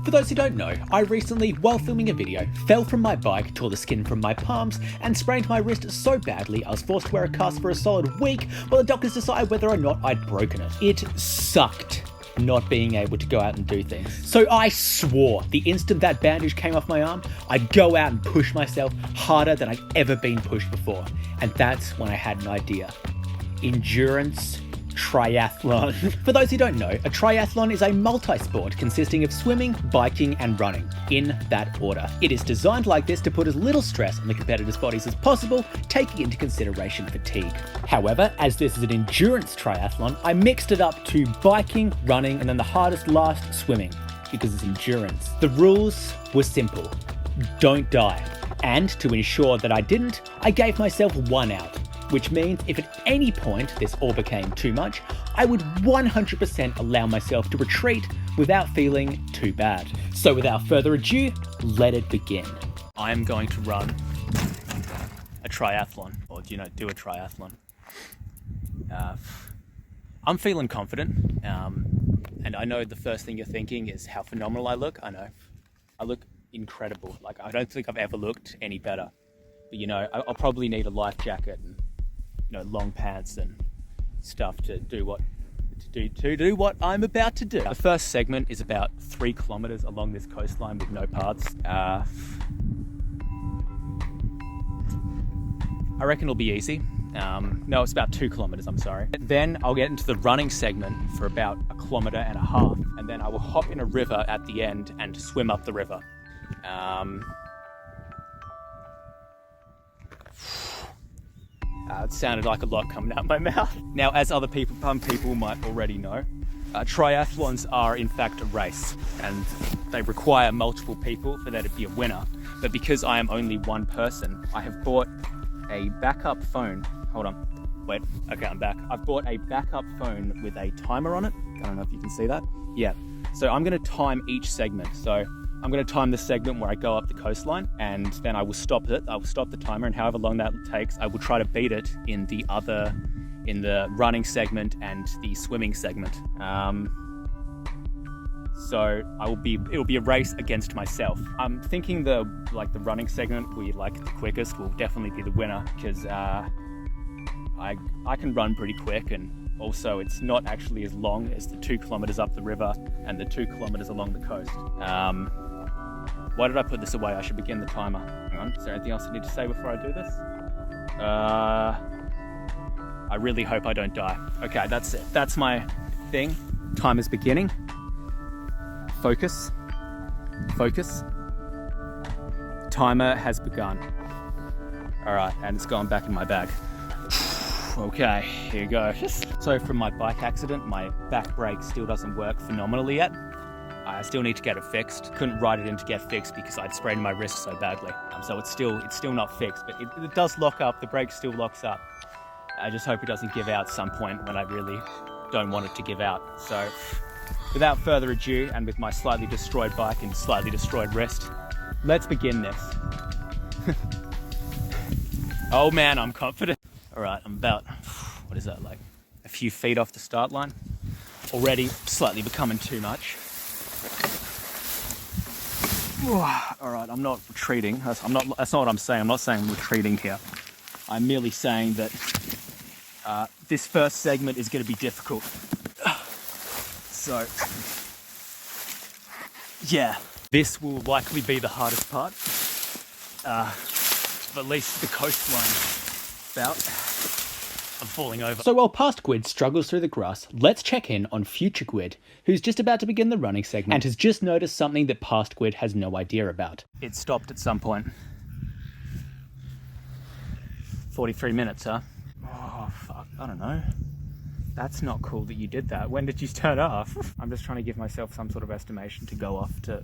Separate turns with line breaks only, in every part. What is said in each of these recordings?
For those who don't know, I recently, while filming a video, fell from my bike, tore the skin from my palms, and sprained my wrist so badly I was forced to wear a cast for a solid week while the doctors decided whether or not I'd broken it. It sucked not being able to go out and do things. So I swore the instant that bandage came off my arm, I'd go out and push myself harder than I'd ever been pushed before. And that's when I had an idea. Endurance triathlon. For those who don't know, a triathlon is a multi-sport consisting of swimming, biking, and running, in that order. It is designed like this to put as little stress on the competitors' bodies as possible, taking into consideration fatigue. However, as this is an endurance triathlon, I mixed it up to biking, running, and then the hardest last, swimming, because it's endurance. The rules were simple. Don't die. And to ensure that I didn't, I gave myself one out. Which means if at any point this all became too much, I would 100% allow myself to retreat without feeling too bad. So without further ado, let it begin. I am going to run a triathlon, or do a triathlon. I'm feeling confident, and I know the first thing you're thinking is how phenomenal I look. I know, I look incredible. Like, I don't think I've ever looked any better. But I'll probably need a life jacket and long pants and stuff to do what I'm about to do. The first segment is about 3 kilometers along this coastline with no paths. I reckon it'll be easy. No, it's about 2 kilometers, I'm sorry. Then I'll get into the running segment for about 1.5 kilometers, and then I will hop in a river at the end and swim up the river. It sounded like a lot coming out my mouth. Now, as some people might already know, triathlons are in fact a race, and they require multiple people for there to be a winner. But because I am only one person, I have bought a backup phone. Hold on. Wait. Okay, I'm back. I've bought a backup phone with a timer on it. I don't know if you can see that. Yeah. So I'm going to time each segment. So I'm going to time the segment where I go up the coastline, and then I will stop it. I will stop the timer, and however long that takes, I will try to beat it in the running segment and the swimming segment. So it'll be a race against myself. I'm thinking the running segment, we the quickest, will definitely be the winner, because I can run pretty quick, and also it's not actually as long as the 2 kilometers up the river and the 2 kilometers along the coast. Why did I put this away? I should begin the timer. Hang on, is there anything else I need to say before I do this? I really hope I don't die. Okay, that's it. That's my thing. Time is beginning. Focus. Focus. Timer has begun. All right, and it's gone back in my bag. Okay, here you go. So from my bike accident, my back brake still doesn't work phenomenally yet. I still need to get it fixed. Couldn't ride it in to get fixed because I'd sprained my wrist so badly. So it's still not fixed, but it does lock up. The brake still locks up. I just hope it doesn't give out at some point when I really don't want it to give out. So without further ado, and with my slightly destroyed bike and slightly destroyed wrist, let's begin this. Oh man, I'm confident. All right, I'm about, what is that, like a few feet off the start line. Already slightly becoming too much. All right, I'm not retreating. That's not what I'm saying. I'm not saying I'm retreating here. I'm merely saying that this first segment is going to be difficult. So, yeah, this will likely be the hardest part. At least the coastline bout. I'm falling over. So while past Gwyd struggles through the grass, let's check in on future Gwyd, who's just about to begin the running segment and has just noticed something that past Gwyd has no idea about. It stopped at some point. 43 minutes, huh? Oh, fuck. I don't know. That's not cool that you did that. When did you turn off? I'm just trying to give myself some sort of estimation to go off to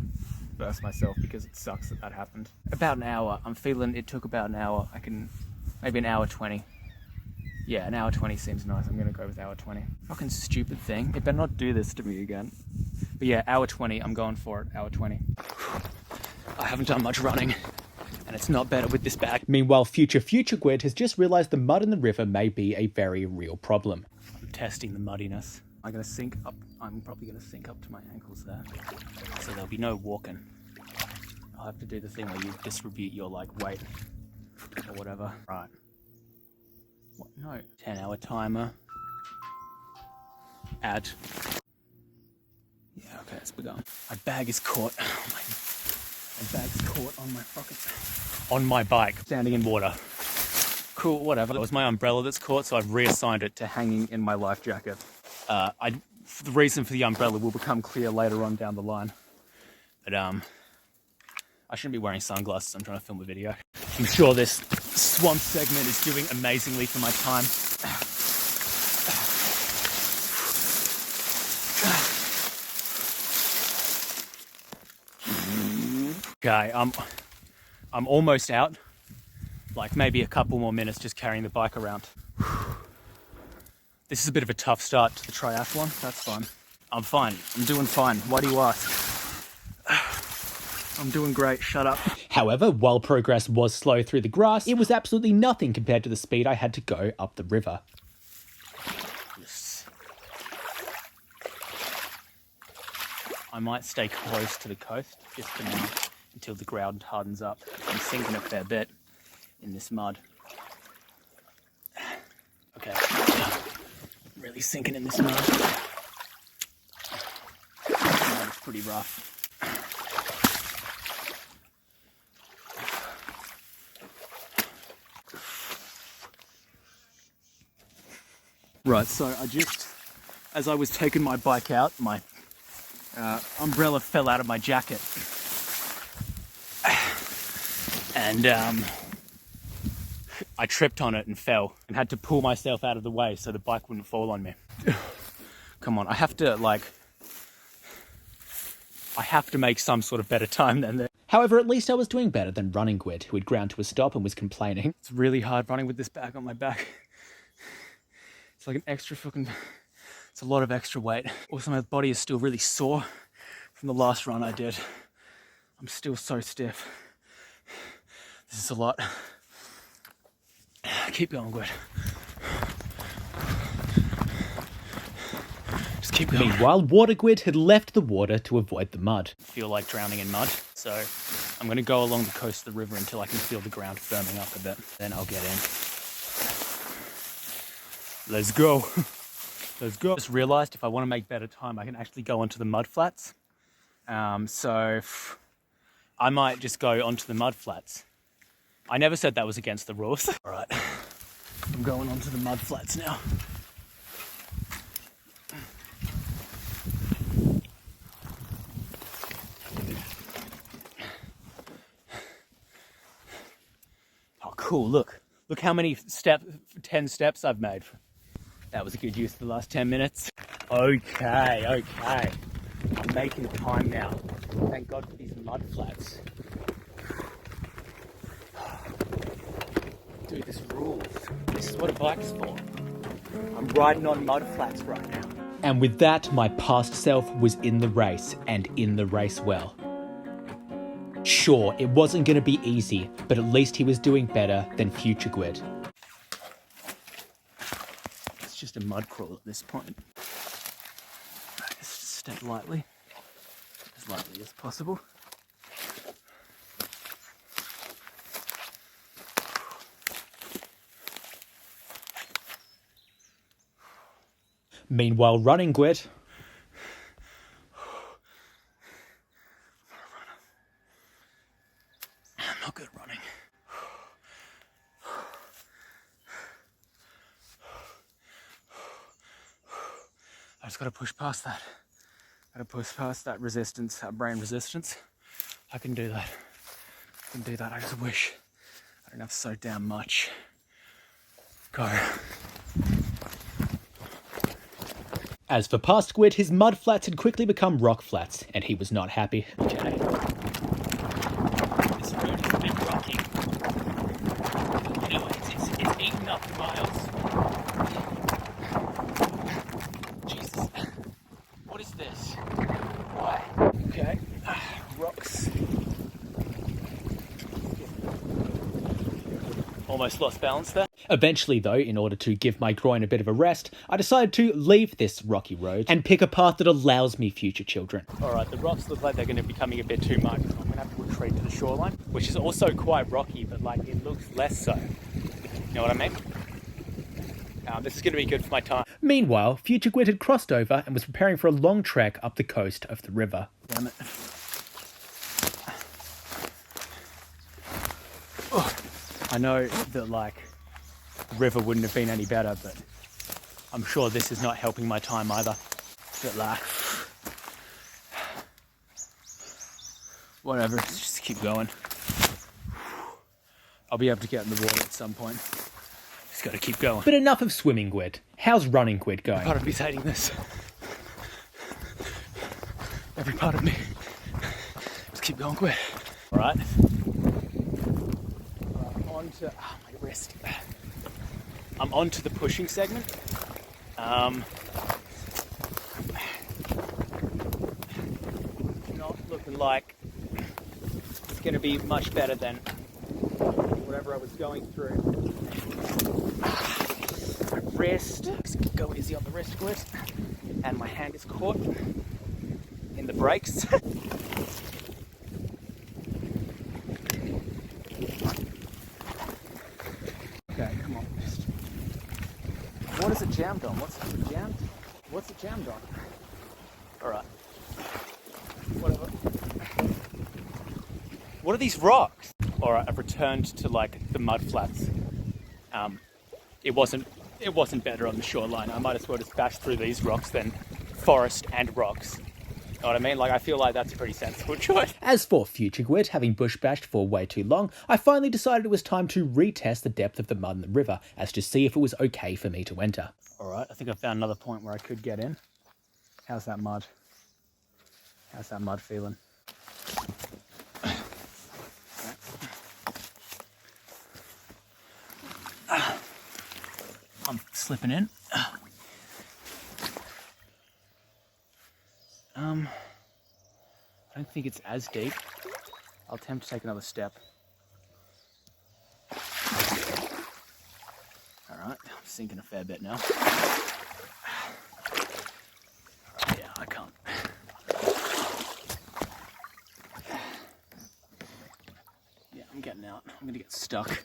burst myself, because it sucks that happened. About an hour. I'm feeling it took about an hour. Maybe an hour 20. Yeah, an hour 20 seems nice. I'm gonna go with hour 20. Fucking stupid thing. It better not do this to me again. But yeah, hour 20. I'm going for it. Hour 20. I haven't done much running, and it's not better with this bag. Meanwhile, future Gwyd has just realised the mud in the river may be a very real problem. I'm testing the muddiness. I'm gonna sink up. I'm probably gonna sink up to my ankles there, so there'll be no walking. I'll have to do the thing where you distribute your like weight or whatever. Right. What? No. 10-hour timer. Add. Yeah. Okay. It's begun. My bag is caught. Oh my bag's caught on my on my bike, standing in water. Cool. Whatever. It was my umbrella that's caught, so I've reassigned it to hanging in my life jacket. The reason for the umbrella will become clear later on down the line. But I shouldn't be wearing sunglasses. I'm trying to film a video. I'm sure this swamp segment is doing amazingly for my time. Okay, I'm almost out. Like maybe a couple more minutes just carrying the bike around. This is a bit of a tough start to the triathlon. That's fine. I'm fine. I'm doing fine. Why do you ask? I'm doing great. Shut up. However, while progress was slow through the grass, it was absolutely nothing compared to the speed I had to go up the river. Yes. I might stay close to the coast just for now until the ground hardens up. I'm sinking a fair bit in this mud. Okay. Really sinking in this mud. It's pretty rough. Right, so as I was taking my bike out, my umbrella fell out of my jacket. And I tripped on it and fell and had to pull myself out of the way so the bike wouldn't fall on me. Come on, I have to make some sort of better time than that. However, at least I was doing better than Running Gwyd, who had ground to a stop and was complaining. It's really hard running with this bag on my back. It's like an extra it's a lot of extra weight. Also, my body is still really sore from the last run I did. I'm still so stiff. This is a lot. Keep going, Gwyd. Just keep going. Meanwhile, Water Gwyd had left the water to avoid the mud. I feel like drowning in mud, so I'm going to go along the coast of the river until I can feel the ground firming up a bit. Then I'll get in. Let's go. Let's go. Just realized if I want to make better time, I can actually go onto the mud flats. So I might just go onto the mud flats. I never said that was against the rules. All right, I'm going onto the mud flats now. Oh, cool, look how many 10 steps I've made. That was a good use of the last 10 minutes. Okay. I'm making time now. Thank God for these mud flats. Dude, this rules. This is what a bike's for. I'm riding on mud flats right now. And with that, my past self was in the race, and in the race well. Sure, it wasn't going to be easy, but at least he was doing better than future Gwyd. It's just a mud crawl at this point. Let's just step lightly as possible. Meanwhile, Running Gwyd. I'm not good at running. I just gotta push past that. Gotta push past that resistance, that brain resistance. I can do that. I just wish I didn't have so damn much. Go. As for past Gwyd, his mud flats had quickly become rock flats, and he was not happy. Okay. This road is a bit rocky. You know, it's eaten up the miles. Jesus. What is this? Why? Okay. Rocks. Almost lost balance there. Eventually though, in order to give my groin a bit of a rest, I decided to leave this rocky road and pick a path that allows me future children. Alright, the rocks look like they're going to be becoming a bit too much, so I'm going to have to retreat to the shoreline, which is also quite rocky, but like it looks less so. You know what I mean? This is going to be good for my time. Meanwhile, future Gwyd had crossed over and was preparing for a long trek up the coast of the river. Damn it. Oh, I know that like the river wouldn't have been any better, but I'm sure this is not helping my time either. But like, whatever, just keep going. I'll be able to get in the water at some point. Just gotta keep going. But enough of swimming, Gwyd. How's running, Gwyd, going? Part of me's hating this. Every part of me. Just keep going, Gwyd. Alright. On to my wrist. I'm on to the pushing segment. Not looking like it's going to be much better than whatever I was going through. My wrist. Just go easy on the wrist, Gwyd. And my hand is caught in the brakes. Okay, come on. What is it jammed on? What's it jammed? What's it jammed on? Alright. Whatever. What are these rocks? Alright, I've returned to like the mud flats. It wasn't better on the shoreline. I might as well just bash through these rocks than forest and rocks. Know what I mean? Like, I feel like that's a pretty sensible choice. As for future Gwyd, having bush bashed for way too long, I finally decided it was time to retest the depth of the mud in the river, as to see if it was okay for me to enter. Alright, I think I found another point where I could get in. How's that mud? How's that mud feeling? I'm slipping in. I don't think it's as deep. I'll attempt to take another step. Alright, I'm sinking a fair bit now. Alright, yeah, I can't. Yeah, I'm getting out. I'm gonna get stuck.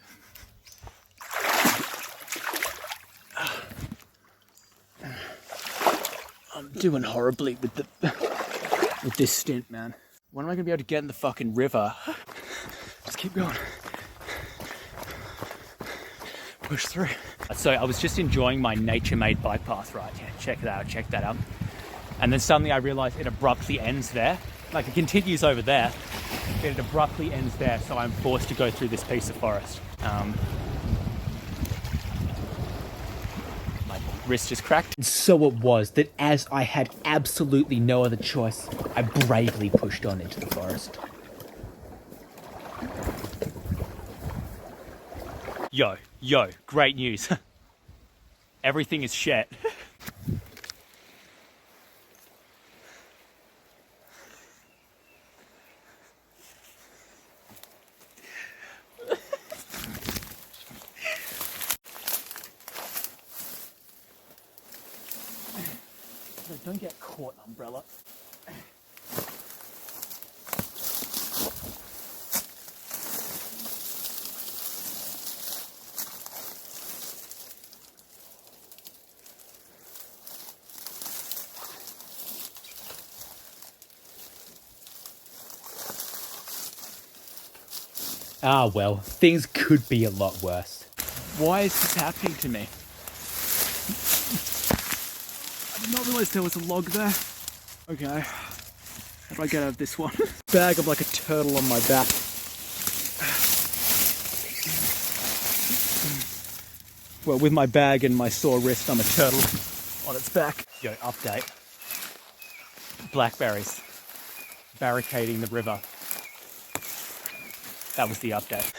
I'm doing horribly with this stint, man. When am I gonna be able to get in the fucking river? Just keep going. Push through. So I was just enjoying my nature-made bike path, right? Yeah, check that out. And then suddenly I realized it abruptly ends there. Like, it continues over there, but it abruptly ends there, so I'm forced to go through this piece of forest. My wrist just cracked. And so it was that as I had absolutely no other choice, I bravely pushed on into the forest. Yo, great news. Everything is shit. Don't get caught, umbrella. Ah, well, things could be a lot worse. Why is this happening to me? I did not realize there was a log there. Okay, how do I get out of this one? Bag, I'm like a turtle on my back. Well, with my bag and my sore wrist, I'm a turtle on its back. Yo, update. Blackberries barricading the river. That was the update.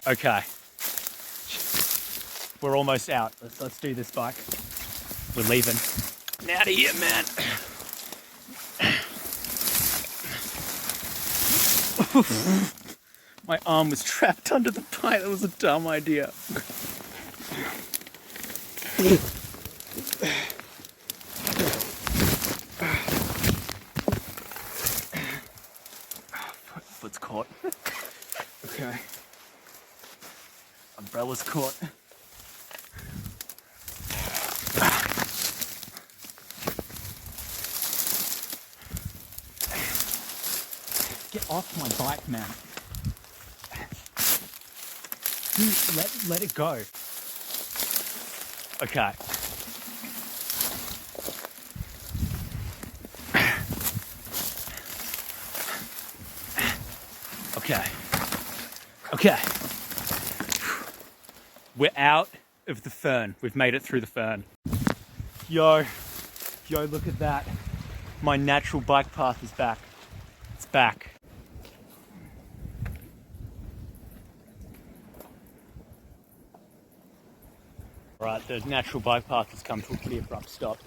Okay. We're almost out. Let's do this, bike. We're leaving. Out of here, man. My arm was trapped under the bike. That was a dumb idea. Foot's caught. Okay. Umbrella's caught. Get off my bike, man. Dude, let it go. Okay. Okay. Okay. We're out of the fern. We've made it through the fern. Yo, look at that. My natural bike path is back. It's back. Right, the natural bike path has come to a pretty abrupt stop.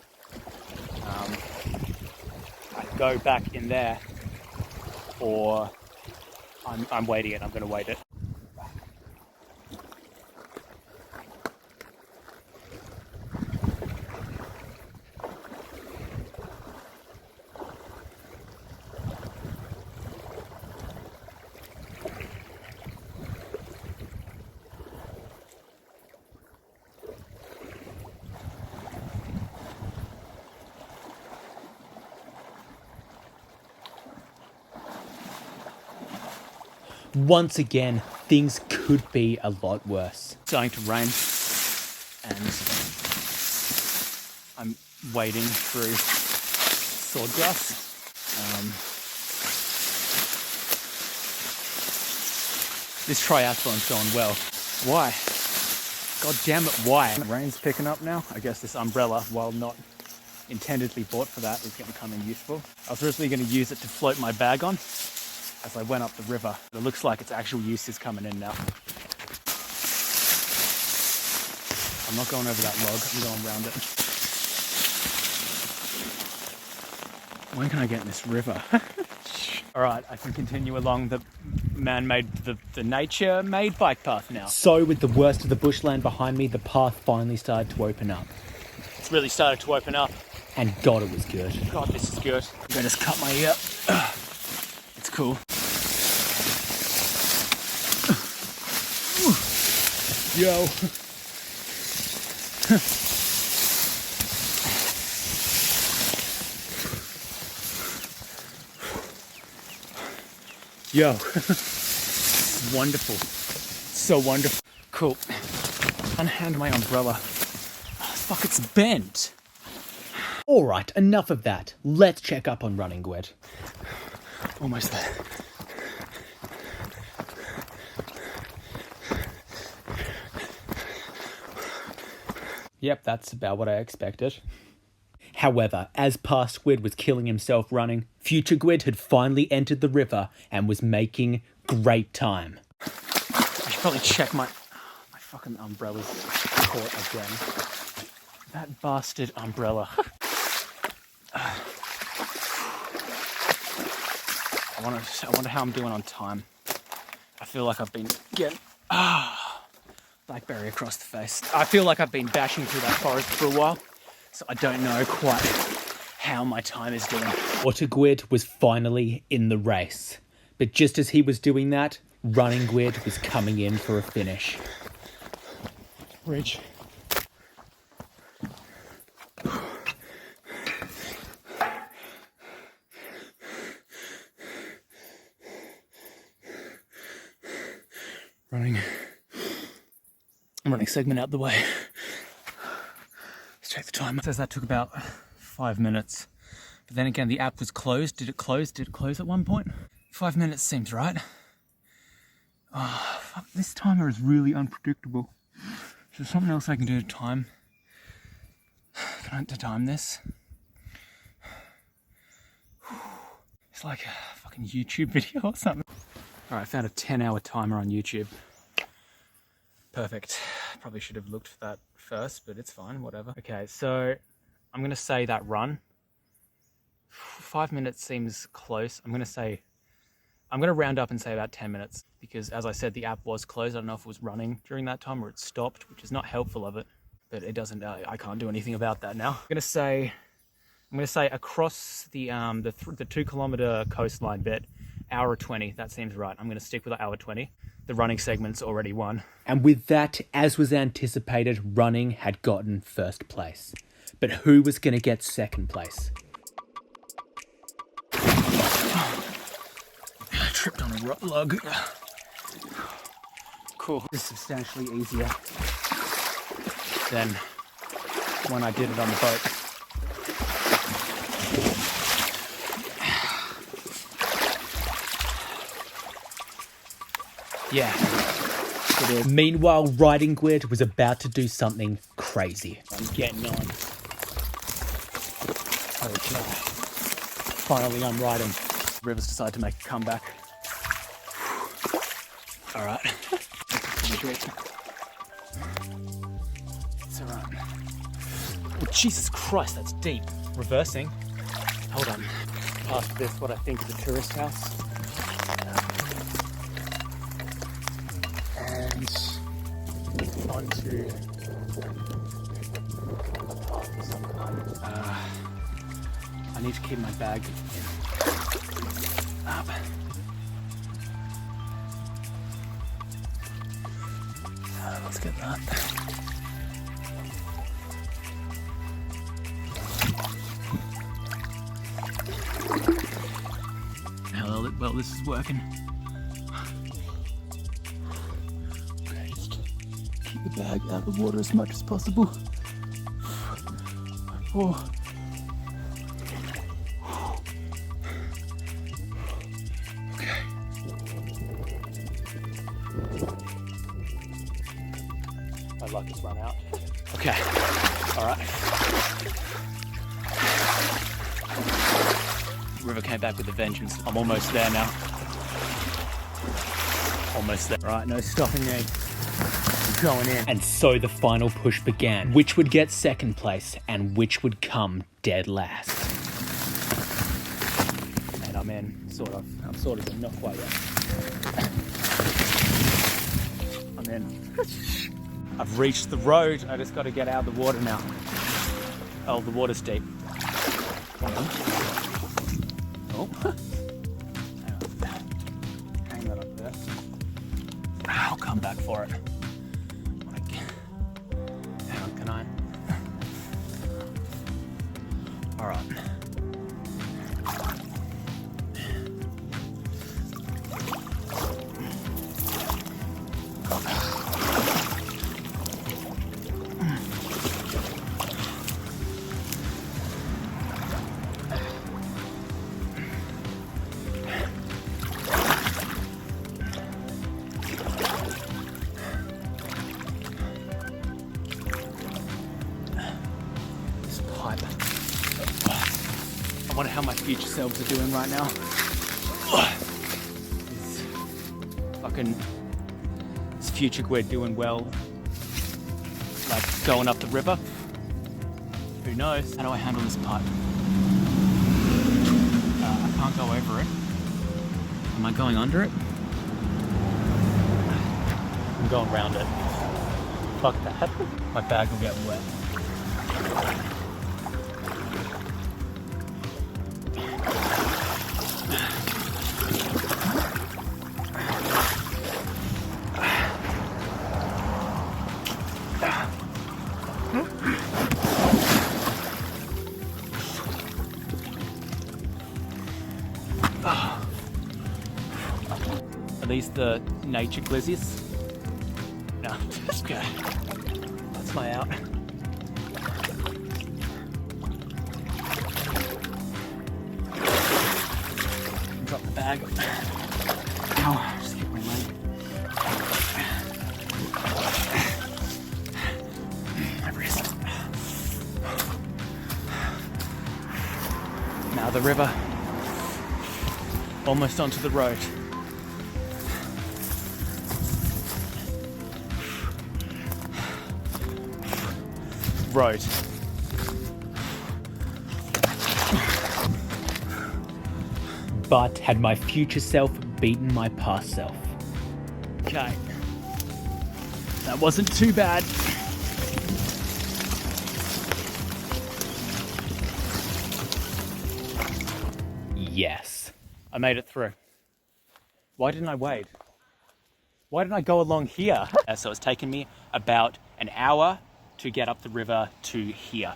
I can go back in there, or I'm waiting it. I'm going to wait it. Once again, things could be a lot worse. It's starting to rain, and I'm wading through swordgrass. This triathlon's going well. Why? God damn it, why? The rain's picking up now. I guess this umbrella, while not intendedly bought for that, is going to come in useful. I was originally going to use it to float my bag on as I went up the river. It looks like its actual use is coming in now. I'm not going over that log, I'm going around it. When can I get in this river? Alright, I can continue along the man-made, the nature-made bike path now. So with the worst of the bushland behind me, the path finally started to open up. It's really started to open up. And God, it was good. God, this is good. I'm gonna just cut my ear. It's cool. Yo. Yo. Wonderful. So wonderful. Cool. Unhand my umbrella. Oh, fuck, it's bent. Alright, enough of that. Let's check up on running, Gwed. Almost there. Yep, that's about what I expected. However, as past Gwyd was killing himself running, future Gwyd had finally entered the river and was making great time. I should probably check my fucking umbrella's caught again. That bastard umbrella. I wonder how I'm doing on time. I feel like I've been getting blackberry across the face. I feel like I've been bashing through that forest for a while, so I don't know quite how my time is doing. Otter Gwyd was finally in the race, but just as he was doing that, running Gwyd was coming in for a finish. Bridge. I'm running segment out the way. Let's check the time. It says that took about 5 minutes. But then again, the app was closed. Did it close? Did it close at one point? 5 minutes seems right. Oh, fuck. This timer is really unpredictable. Is there something else I can do to time? Can I time this? It's like a fucking YouTube video or something. Alright, I found a 10-hour timer on YouTube. Perfect. Probably should have looked for that first, but it's fine, whatever. Okay, so I'm going to say that run. 5 minutes seems close. I'm going to say
I'm going to round up and say about 10 minutes because, as I said, the app was closed. I don't know if it was running during that time or it stopped, which is not helpful of it, but it doesn't, I can't do anything about that now. I'm going to say across the 2 kilometer coastline bit, hour 20, that seems right. I'm going to stick with hour 20. The running segment's already won.
And with that, as was anticipated, running had gotten first place. But who was going to get second place?
I tripped on a log. Cool. This is substantially easier than when I did it on the boat. Yeah, it is.
Meanwhile, Riding Grid was about to do something crazy.
I'm getting on. Okay. Finally, I'm riding. Rivers decide to make a comeback. All right. It's all right. Oh, Jesus Christ, that's deep. Reversing. Hold on. Past this, what I think is a tourist house. And onto a path of some kind. I need to keep my bag up. Let's get that. Well, this is working. Okay, just keep the bag out of the water as much as possible. Oh. Okay. My luck has run out. Okay. All right. River came back with a vengeance. I'm almost there now. Almost there. Right, no stopping me. I'm going in.
And so the final push began. Which would get second place and which would come dead last?
And I'm in, sort of. I'm sort of in, not quite yet. I'm in. I've reached the road. I just got to get out of the water now. Oh, the water's deep. Oh. Hang that up there. I'll come back for it. Hang on, can I? All right. I wonder how my future selves are doing right now. Is future Gwed doing well? Like going up the river? Who knows? How do I handle this pipe? I can't go over it. Am I going under it? I'm going around it. Fuck that. My bag will get wet. Are these the nature glizzies? No, okay. That's my out. Drop the bag. Ow, just hit my leg. My wrist. Now the river. Almost onto the road. Road.
But had my future self beaten my past self.
Okay. That wasn't too bad.
Yes.
I made it through. Why didn't I wade? Why didn't I go along here? So it's taken me about an hour to get up the river to here.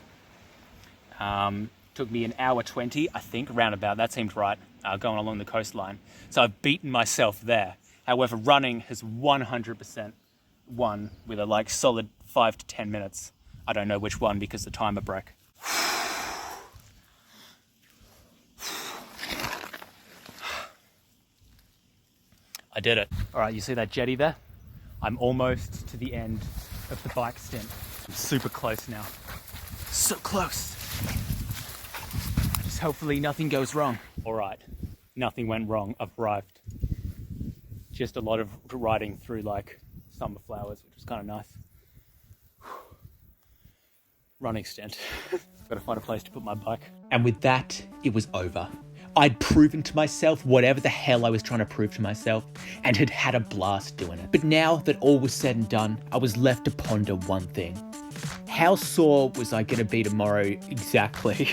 Took me an hour 20, I think, roundabout. That seemed right, going along the coastline. So I've beaten myself there. However, running has 100% won with a like solid 5 to 10 minutes. I don't know which one because the timer broke. I did it. All right, you see that jetty there? I'm almost to the end of the bike stint. I'm super close now. So close. Just hopefully nothing goes wrong. All right, nothing went wrong. I've arrived. Just a lot of riding through like summer flowers, which was kind of nice. Running stint. Got to find a place to put my bike.
And with that, it was over. I'd proven to myself whatever the hell I was trying to prove to myself and had had a blast doing it. But now that all was said and done, I was left to ponder one thing. How sore was I going to be tomorrow exactly?